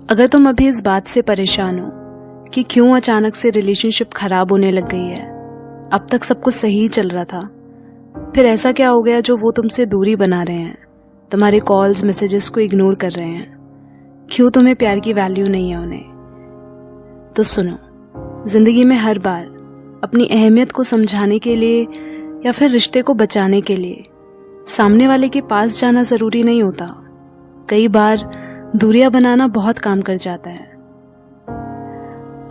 अगर तुम अभी इस बात से परेशान हो कि क्यों अचानक से रिलेशनशिप खराब होने लग गई है, अब तक सब कुछ सही चल रहा था, फिर ऐसा क्या हो गया जो वो तुमसे दूरी बना रहे हैं, तुम्हारे कॉल्स मैसेजेस को इग्नोर कर रहे हैं, क्यों तुम्हें प्यार की वैल्यू नहीं है उन्हें? तो सुनो, जिंदगी में हर बार अपनी अहमियत को समझाने के लिए या फिर रिश्ते को बचाने के लिए सामने वाले के पास जाना जरूरी नहीं होता। कई बार दूरियां बनाना बहुत काम कर जाता है।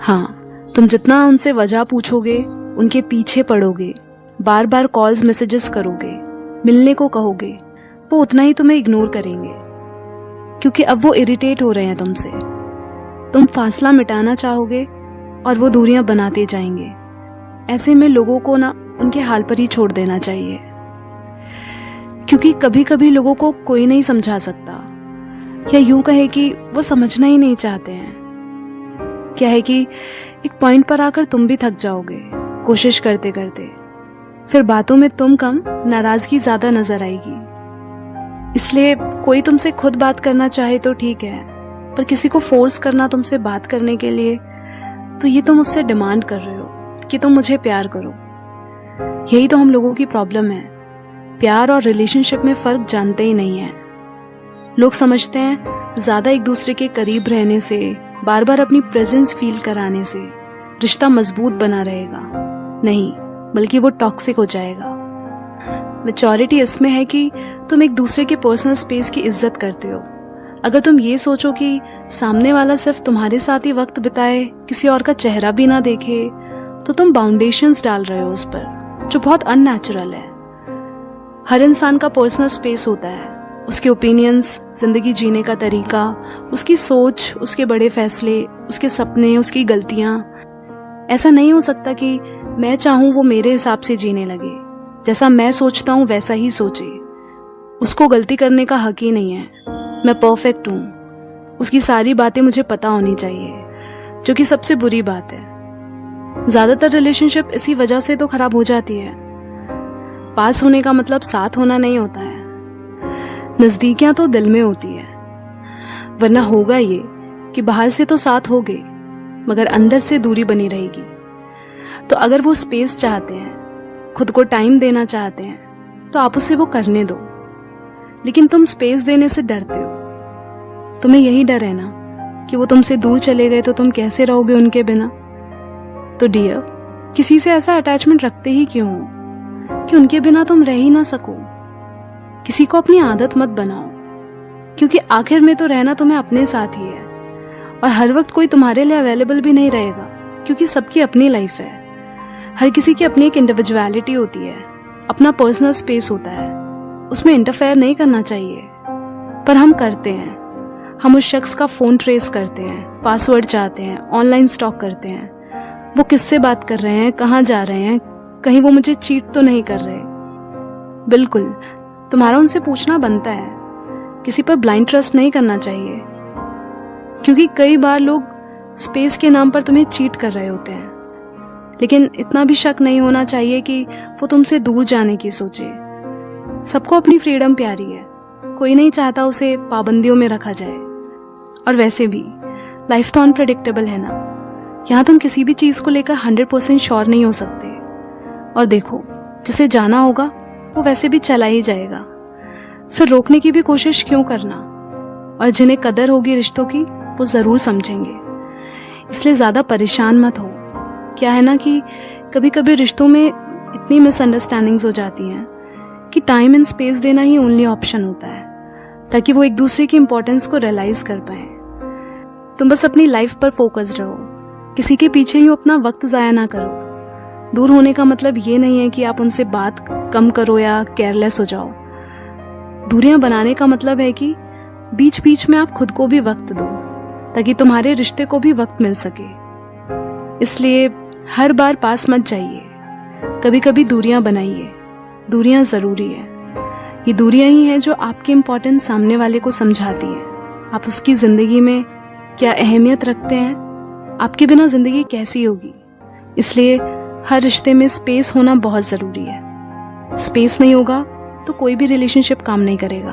हाँ, तुम जितना उनसे वजह पूछोगे, उनके पीछे पड़ोगे, बार बार कॉल्स मैसेजेस करोगे, मिलने को कहोगे, वो उतना ही तुम्हें इग्नोर करेंगे, क्योंकि अब वो इरिटेट हो रहे हैं तुमसे। तुम फासला मिटाना चाहोगे और वो दूरियां बनाते जाएंगे। ऐसे में लोगों को ना उनके हाल पर ही छोड़ देना चाहिए, क्योंकि कभी कभी लोगों को कोई नहीं समझा सकता, या यूं कहे कि वो समझना ही नहीं चाहते हैं। क्या है कि एक पॉइंट पर आकर तुम भी थक जाओगे कोशिश करते करते, फिर बातों में तुम कम, नाराजगी ज्यादा नजर आएगी। इसलिए कोई तुमसे खुद बात करना चाहे तो ठीक है, पर किसी को फोर्स करना तुमसे बात करने के लिए, तो ये तुम उससे डिमांड कर रहे हो कि तुम मुझे प्यार करो। यही तो हम लोगों की प्रॉब्लम है, प्यार और रिलेशनशिप में फर्क जानते ही नहीं है। लोग समझते हैं ज्यादा एक दूसरे के करीब रहने से, बार बार अपनी प्रेजेंस फील कराने से रिश्ता मजबूत बना रहेगा। नहीं, बल्कि वो टॉक्सिक हो जाएगा। मैच्योरिटी इसमें है कि तुम एक दूसरे के पर्सनल स्पेस की इज्जत करते हो। अगर तुम ये सोचो कि सामने वाला सिर्फ तुम्हारे साथ ही वक्त बिताए, किसी और का चेहरा भी ना देखे, तो तुम बाउंडेशंस डाल रहे हो उस पर, जो बहुत अननेचुरल है। हर इंसान का पर्सनल स्पेस होता है, उसके ओपिनियंस, जिंदगी जीने का तरीका, उसकी सोच, उसके बड़े फैसले, उसके सपने, उसकी गलतियां। ऐसा नहीं हो सकता कि मैं चाहूं वो मेरे हिसाब से जीने लगे, जैसा मैं सोचता हूं वैसा ही सोचे। उसको गलती करने का हक ही नहीं है। मैं परफेक्ट हूं, उसकी सारी बातें मुझे पता होनी चाहिए, जो कि सबसे बुरी बात है। ज्यादातर रिलेशनशिप इसी वजह से तो खराब हो जाती है। पास होने का मतलब साथ होना नहीं होता है। नजदीकियां तो दिल में होती है, वरना होगा ये कि बाहर से तो साथ होगे, मगर अंदर से दूरी बनी रहेगी। तो अगर वो स्पेस चाहते हैं, खुद को टाइम देना चाहते हैं, तो आप उसे वो करने दो। लेकिन तुम स्पेस देने से डरते हो। तुम्हें यही डर है ना कि वो तुमसे दूर चले गए तो तुम कैसे रहोगे उनके बिना। तो डियर, किसी से ऐसा अटैचमेंट रखते ही क्यों हो कि उनके बिना तुम रह ही ना सको। किसी को अपनी आदत मत बनाओ, क्योंकि आखिर में तो रहना तुम्हें अपने साथ ही है, और हर वक्त कोई तुम्हारे लिए अवेलेबल भी नहीं रहेगा, क्योंकि सबकी अपनी लाइफ है। हर किसी की अपनी एक इंडिविजुअलिटी होती है, अपना पर्सनल स्पेस होता है, उसमें इंटरफेयर नहीं करना चाहिए। पर हम करते हैं। हम उस शख्स का फोन ट्रेस करते हैं, पासवर्ड चाहते हैं, ऑनलाइन स्टॉक करते हैं, वो किससे बात कर रहे हैं, कहाँ जा रहे हैं, कहीं वो मुझे चीट तो नहीं कर रहे। बिल्कुल, तुम्हारा उनसे पूछना बनता है। किसी पर ब्लाइंड ट्रस्ट नहीं करना चाहिए, क्योंकि कई बार लोग स्पेस के नाम पर तुम्हें चीट कर रहे होते हैं। लेकिन इतना भी शक नहीं होना चाहिए कि वो तुमसे दूर जाने की सोचे। सबको अपनी फ्रीडम प्यारी है, कोई नहीं चाहता उसे पाबंदियों में रखा जाए। और वैसे भी लाइफ तो अनप्रेडिक्टेबल है ना, यहाँ तुम किसी भी चीज को लेकर 100% श्योर नहीं हो सकते। और देखो, जिसे जाना होगा वो वैसे भी चला ही जाएगा, फिर रोकने की भी कोशिश क्यों करना। और जिन्हें कदर होगी रिश्तों की, वो जरूर समझेंगे। इसलिए ज्यादा परेशान मत हो। क्या है ना कि कभी कभी रिश्तों में इतनी मिसअंडरस्टैंडिंग्स हो जाती हैं कि टाइम एंड स्पेस देना ही ओनली ऑप्शन होता है, ताकि वो एक दूसरे की इंपॉर्टेंस को रियलाइज कर पाए। तुम बस अपनी लाइफ पर फोकस्ड रहो, किसी के पीछे ही अपना वक्त जाया ना करो। दूर होने का मतलब ये नहीं है कि आप उनसे बात कम करो या केयरलेस हो जाओ। दूरियां बनाने का मतलब है कि बीच बीच में आप खुद को भी वक्त दो, ताकि तुम्हारे रिश्ते को भी वक्त मिल सके। इसलिए हर बार पास मत जाइए, कभी कभी दूरियां बनाइए। दूरियां जरूरी है। ये दूरियां ही हैं जो आपकी इम्पोर्टेंस सामने वाले को समझाती है। आप उसकी जिंदगी में क्या अहमियत रखते हैं, आपके बिना जिंदगी कैसी होगी। इसलिए हर रिश्ते में स्पेस होना बहुत जरूरी है। स्पेस नहीं होगा तो कोई भी रिलेशनशिप काम नहीं करेगा।